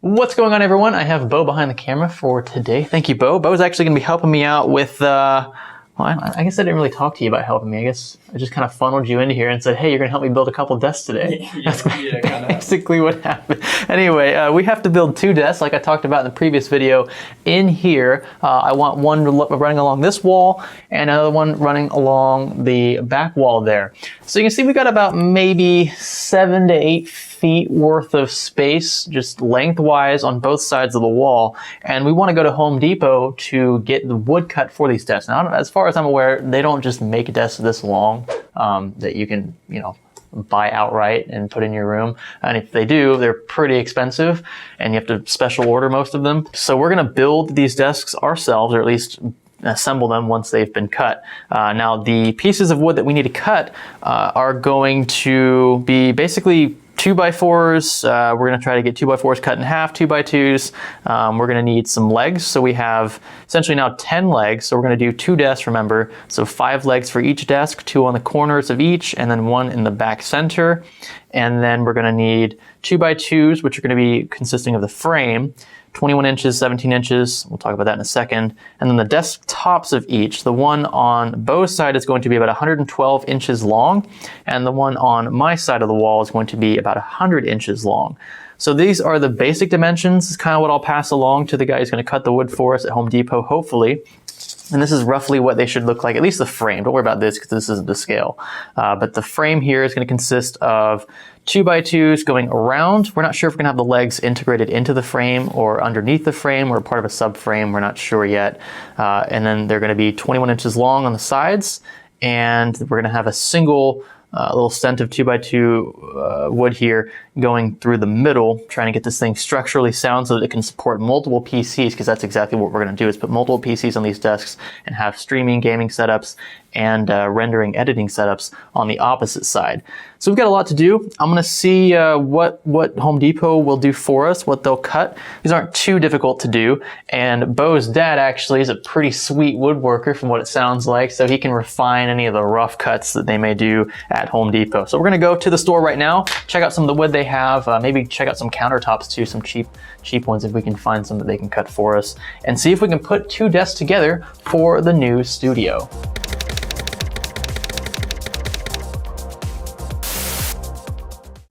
What's going on, everyone? I have Bo behind the camera for today. Thank you, Bo. Bo's actually going to be helping me out with, well, I guess I didn't really talk to you about helping me. I guess I just kind of funneled you into here and said, hey, you're going to help me build a couple desks today. That's basically what happened. Anyway, we have to build 2 desks, like I talked about in the previous video. In here, I want one running along this wall and another one running along the back wall there. So you can see we got about maybe 7 to 8 feet worth of space, just lengthwise on both sides of the wall. And we want to go to Home Depot to get the wood cut for these desks. Now, as far as I'm aware, they don't just make desks this long that you can, buy outright and put in your room. And if they do, they're pretty expensive and you have to special order most of them. So we're going to build these desks ourselves, or at least assemble them once they've been cut. Now, the pieces of wood that we need to cut are going to be basically 2x4s. We're going to try to get 2x4s cut in half, 2x2s. We're going to need some legs. So we have essentially now 10 legs. So we're going to do 2 desks, remember. So 5 legs for each desk, 2 on the corners of each, and then 1 in the back center. And then we're going to need 2x2s, which are going to be consisting of the frame, 21 inches, 17 inches. We'll talk about that in a second. And then the desk tops of each. The one on Bo's side is going to be about 112 inches long, and the one on my side of the wall is going to be about 100 inches long. So these are the basic dimensions. It's kind of what I'll pass along to the guy who's going to cut the wood for us at Home Depot, hopefully. And this is roughly what they should look like, at least the frame. Don't worry about this because this isn't the scale. But the frame here is going to consist of 2x2s going around. We're not sure if we're going to have the legs integrated into the frame or underneath the frame or part of a subframe. We're not sure yet. And then they're going to be 21 inches long on the sides. And we're going to have a single little stent of 2x2 wood here going through the middle, trying to get this thing structurally sound so that it can support multiple PCs, because that's exactly what we're going to do, is put multiple PCs on these desks and have streaming gaming setups and rendering editing setups on the opposite side. So we've got a lot to do. I'm going to see what Home Depot will do for us, what they'll cut. These aren't too difficult to do, and Bo's dad actually is a pretty sweet woodworker from what it sounds like, so he can refine any of the rough cuts that they may do at Home Depot. So we're going to go to the store right now, check out some of the wood they have, maybe check out some countertops too, some cheap ones if we can find some that they can cut for us, and see if we can put 2 desks together for the new studio.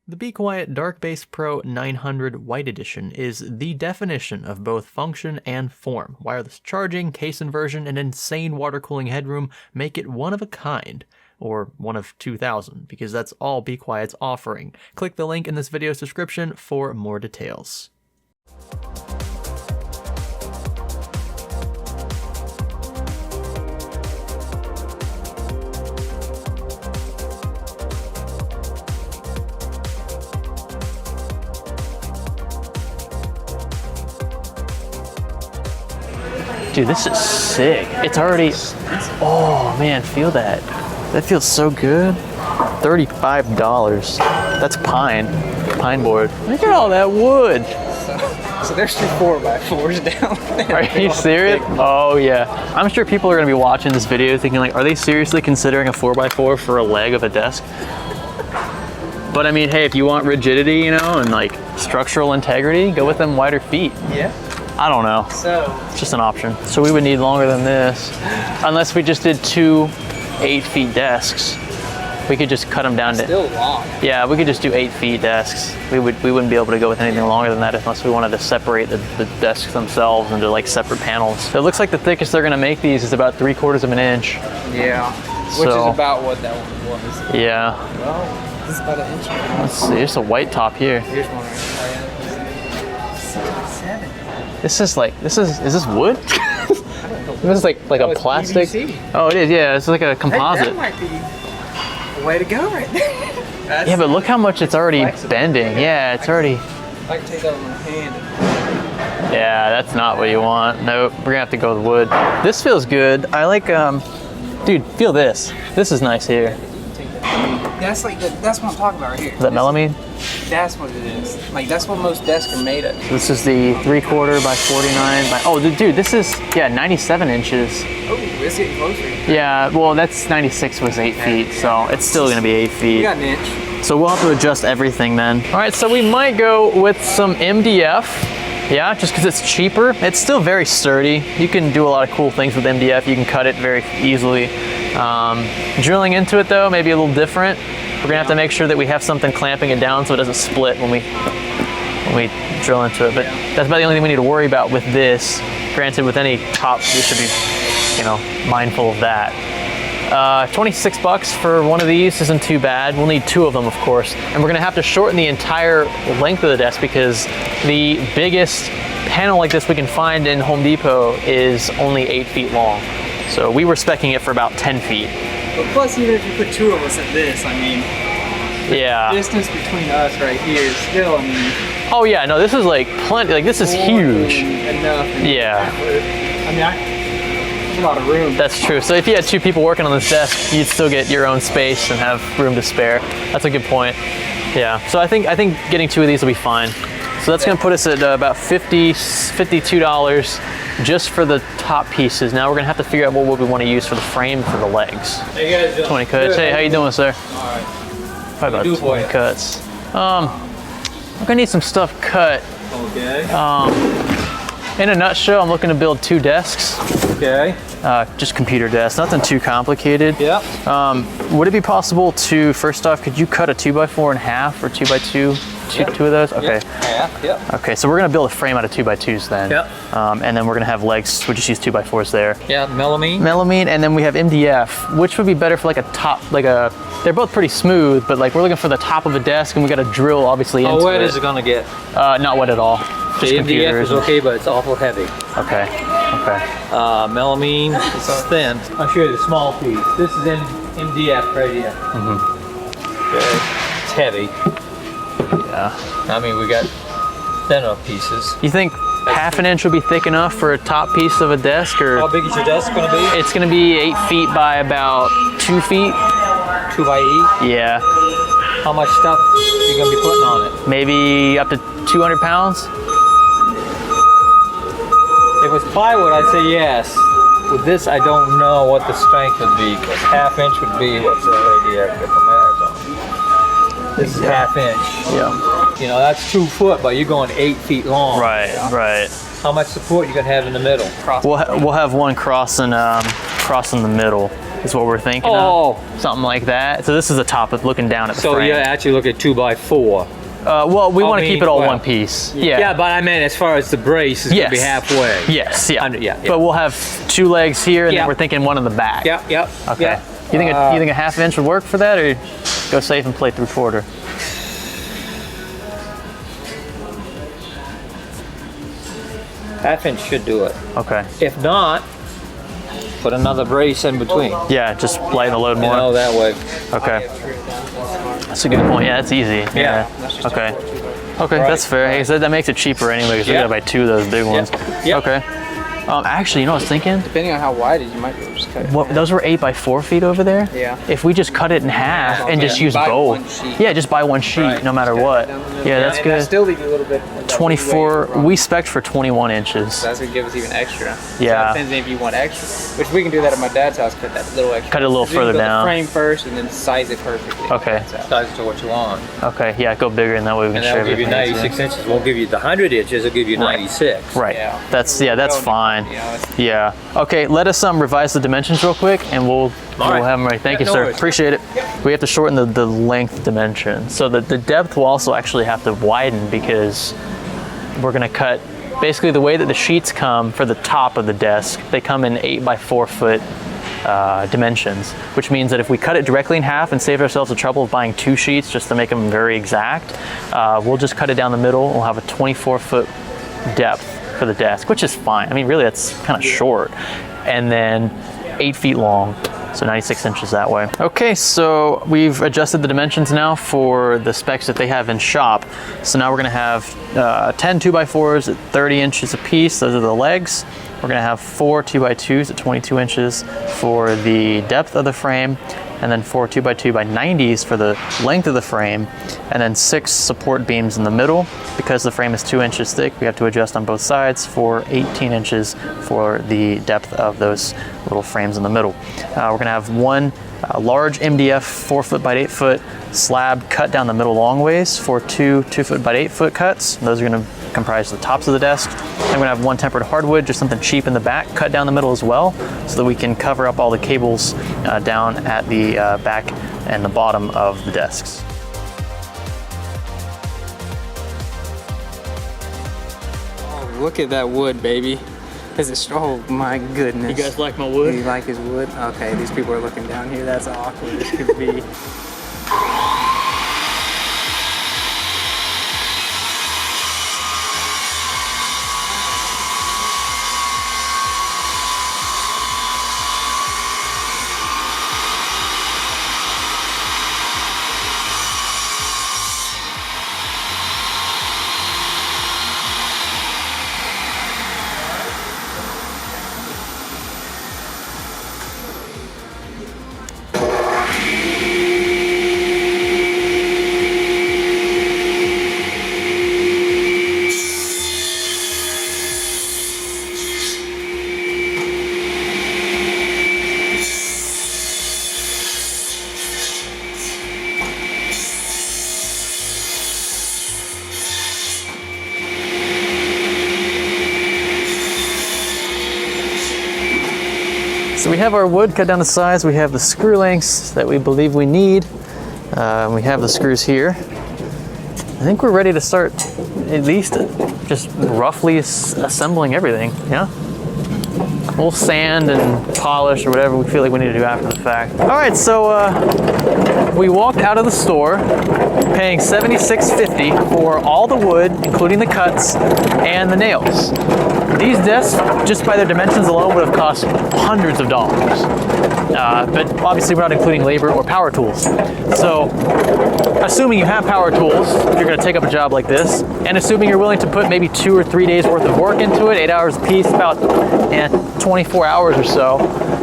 The Be Quiet Dark Base Pro 900 White Edition is the definition of both function and form. Wireless charging, case inversion, and insane water cooling headroom make it one of a kind. Or one of 2,000, because that's all Be Quiet's offering. Click the link in this video's description for more details. Dude, this is sick. It's already, oh man, feel that. That feels so good. $35. That's pine board. Look at all that wood. So there's 2 4x4s down there. Are you serious? Oh yeah. I'm sure people are gonna be watching this video thinking like, are they seriously considering a 4x4 for a leg of a desk? But I mean, hey, if you want rigidity, and like structural integrity, go with them wider feet. Yeah. I don't know. So it's just an option. So we would need longer than this, unless we just did 2 8-feet desks. We could just cut them down to still long. Yeah, we could just do 8-feet desks. We wouldn't be able to go with anything longer than that unless we wanted to separate the desks themselves into like separate panels. It looks like the thickest they're gonna make these is about 3/4 of an inch. Yeah, which is about what that one was. Yeah. Well, this is about 1 inch. Let's see, there's a white top here. Here's one right here. 7. Is this wood? This is like a plastic. PVC. Oh, it is. Yeah, it's like a composite. Hey, that might be the way to go right there. Yeah, but look how much it's already bending. Yeah, it's already. I can take that with my hand. Yeah, that's not what you want. Nope, we're gonna have to go with wood. This feels good. I like, dude, feel this. This is nice here. That's that's what I'm talking about right here. Is that melamine? That's what it is. Like, that's what most desks are made of. This is the 3/4 by 49 by, oh dude, this is, yeah, 97 inches. Oh, it's getting closer. Yeah, well that's 96 was 8 feet, so it's still gonna be 8 feet. You got an inch. So we'll have to adjust everything then. All right, so we might go with some MDF. Yeah, just because it's cheaper. It's still very sturdy. You can do a lot of cool things with MDF. You can cut it very easily. Drilling into it though, maybe a little different. We're gonna have to make sure that we have something clamping it down so it doesn't split when we drill into it. But that's about the only thing we need to worry about with this. Granted, with any top, we should be, you know, mindful of that. 26 bucks for one of these isn't too bad. We'll need 2 of them, of course. And we're gonna have to shorten the entire length of the desk because the biggest panel like this we can find in Home Depot is only 8 feet long. So we were speccing it for about 10 feet. But plus, even if you put 2 of us at this, I mean, yeah. the distance between us right here is still, I mean. Oh yeah, no, this is like plenty, like this is huge. Enough. Yeah. I mean, there's a lot of room. That's true. So if you had 2 people working on this desk, you'd still get your own space and have room to spare. That's a good point. Yeah. So I think getting 2 of these will be fine. So that's going to put us at about $52 just for the top pieces. Now we're going to have to figure out what we want to use for the frame for the legs. Hey, you guys doing? 20 cuts. Hey, how you doing, sir? All right. Probably about 20 cuts. I'm going to need some stuff cut. Okay. In a nutshell, I'm looking to build 2 desks. Okay. Just computer desks, nothing too complicated. Yep. Would it be possible to, first off, could you cut a 2x4 in half or 2x2? Yep. 2 of those? Okay. Yep. Okay, so we're gonna build a frame out of 2x2s then. Yep. And then we're gonna have legs, we'll just use 2x4s there. Yeah, melamine. Melamine, and then we have MDF, which would be better for like a top, they're both pretty smooth, but like we're looking for the top of a desk and we gotta drill obviously into it. How wet is it gonna get? Not wet at all. The MDF is okay, but it's awful heavy. Okay. Melamine is thin. I'll show you the small piece. This is MDF right here. Okay. It's heavy. Yeah. I mean, we got thinner pieces. You think half an inch would be thick enough for a top piece of a desk, or? How big is your desk gonna be? It's gonna be 8 feet by about 2 feet. 2 by 8? Yeah. How much stuff are you gonna be putting on it? Maybe up to 200 pounds. If it's plywood, I'd say yes. With this, I don't know what the strength would be, because half inch would be, what's that right here? Get the math on. This is half inch. Yeah. You know, that's 2 foot, but you're going 8 feet long. Right. How much support you gonna have in the middle? We'll have one crossing the middle. Is what we're thinking of. Something like that. So this is the top of looking down at the frame. So you actually look at 2 by 4. Well, we want to keep it all one piece. Yeah. Yeah, but I mean, as far as the brace is gonna be halfway. Yes. Yeah. Yeah. But we'll have 2 legs here, and then we're thinking one in the back. Yep. Okay. Yep. You think a half inch would work for that, or go safe and play 3/4? Half inch should do it. Okay. If not, put another brace in between. Yeah, just lighten the load more. You know, that way. Okay. That's a good point. Yeah, that's easy. Yeah. Okay. Okay, that's fair. Hey, so that makes it cheaper anyway because we gotta buy 2 of those big ones. Yep. Okay. Actually, you know what I was thinking? Depending on how wide it is, you might be able to just cut it. What, those were 8 by 4 feet over there? Yeah. If we just cut it in half and just use Buy both. one sheet. Yeah, just buy one sheet no matter what. Yeah, that's And that good. still leave you a little bit. 24, we spec'd for 21 inches. So that's gonna give us even extra. Yeah. So it depends if you want extra, which we can do that at my dad's house. Cut that little extra. Cut it a little So you can further build down. The frame first, and then size it perfectly. Okay. Size it to what you want. Okay, yeah, go bigger and that way we can And share that'll give you everything. 96 inches. Won't give you the 100 inches. It'll give you 96. Right. Yeah. That's fine. You know, it's- Yeah. Okay, let us revise the dimensions real quick, and we'll right. have them ready. Thank you, no sir. worries. Appreciate it. We have to shorten the length dimension, so that the depth will also actually have to widen because we're going to cut. Basically, the way that the sheets come for the top of the desk, they come in 8 by 4 foot dimensions, which means that if we cut it directly in half and save ourselves the trouble of buying 2 sheets just to make them very exact, we'll just cut it down the middle. We'll have a 24 foot depth for the desk, which is fine. I mean, really, that's kind of short. And then 8 feet long, so 96 inches that way. Okay, so we've adjusted the dimensions now for the specs that they have in shop. So now we're gonna have 10 2x4s at 30 inches a piece. Those are the legs. We're gonna have 4 2x2s at 22 inches for the depth of the frame, and then 4 2x2 by 90s for the length of the frame, and then 6 support beams in the middle. Because the frame is 2 inches thick, we have to adjust on both sides for 18 inches for the depth of those little frames in the middle. We're gonna have one a large MDF 4 foot by 8 foot slab cut down the middle long ways for 2 foot by 8 foot cuts. Those are going to comprise the tops of the desk. I'm going to have one tempered hardwood, just something cheap in the back, cut down the middle as well, so that we can cover up all the cables down at the back and the bottom of the desks. Oh, look at that wood, baby. Is it? Oh my goodness. You guys like my wood? You like his wood? Okay, these people are looking down here. That's how awkward this could be. So we have our wood cut down to size. We have the screw lengths that we believe we need. We have the screws here. I think we're ready to start at least just roughly assembling everything, yeah? We'll sand and polish or whatever we feel like we need to do after the fact. All right, so we walked out of the store paying $76.50 for all the wood, including the cuts and the nails. These desks, just by their dimensions alone, would have cost hundreds of dollars. But obviously we're not including labor or power tools. So assuming you have power tools, if you're gonna take up a job like this, and assuming you're willing to put maybe 2 or 3 days worth of work into it, 8 hours a piece, about 24 hours or so,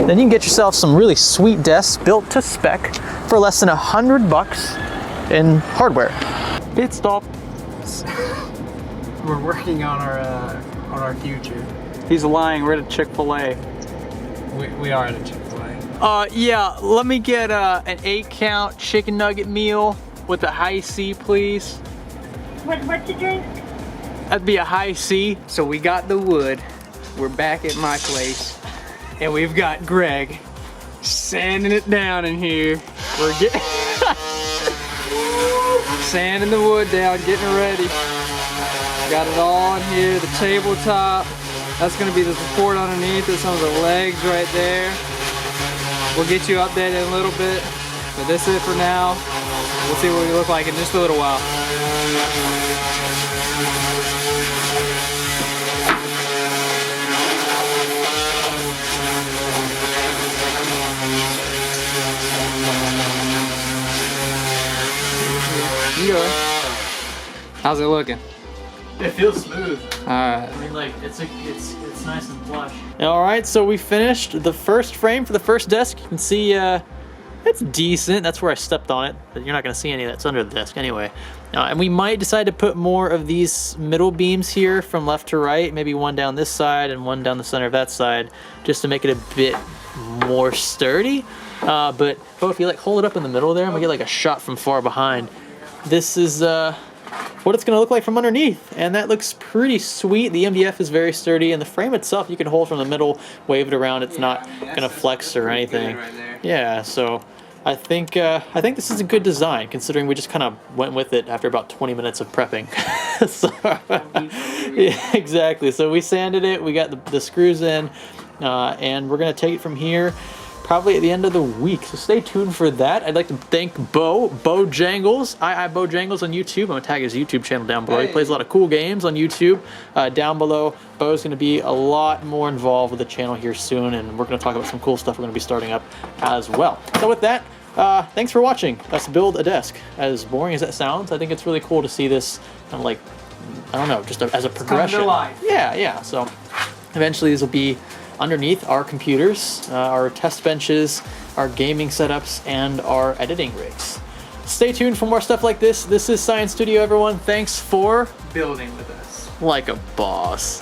then you can get yourself some really sweet desks built to spec for less than $100 in hardware. Pit stop. We're working on our future. He's lying. We're at a Chick-fil-A. We are at a Chick-fil-A. Yeah. Let me get an 8-count chicken nugget meal with a high C, please. What's your drink? That'd be a high C. So we got the wood. We're back at my place, and we've got Greg sanding it down in here. We're getting sanding the wood down, getting it ready. Got it all in here, the tabletop. That's gonna be the support underneath it, some of the legs right there. We'll get you updated in a little bit, but this is it for now. We'll see what we look like in just a little while. How's it looking? It feels smooth. Alright. I mean, like, it's nice and flush. All right, so we finished the first frame for the first desk. You can see it's decent. That's where I stepped on it, but you're not gonna see any of that's under the desk anyway. And we might decide to put more of these middle beams here from left to right, maybe one down this side and one down the center of that side, just to make it a bit more sturdy. But if you like hold it up in the middle there, I'm gonna get like a shot from far behind. This is what it's gonna look like from underneath, and that looks pretty sweet. The MDF is very sturdy, and the frame itself you can hold from the middle, wave it around. It's not gonna flex or anything. Yeah, so I think this is a good design, considering we just kind of went with it after about 20 minutes of prepping. So, yeah, exactly. So we sanded it, we got the screws in, and we're gonna take it from here probably at the end of the week. So stay tuned for that. I'd like to thank Bo Jangles, Bo Jangles on YouTube. I'm gonna tag his YouTube channel down below. He plays a lot of cool games on YouTube. Down below, Bo's gonna be a lot more involved with the channel here soon, and we're gonna talk about some cool stuff we're gonna be starting up as well. So with that, thanks for watching us build a desk. As boring as that sounds, I think it's really cool to see this kind of like, I don't know, just as a progression. Come to life. Yeah. So eventually these will be underneath our computers, our test benches, our gaming setups, and our editing rigs. Stay tuned for more stuff like this. This is Science Studio, everyone. Thanks for Building with us. like a boss.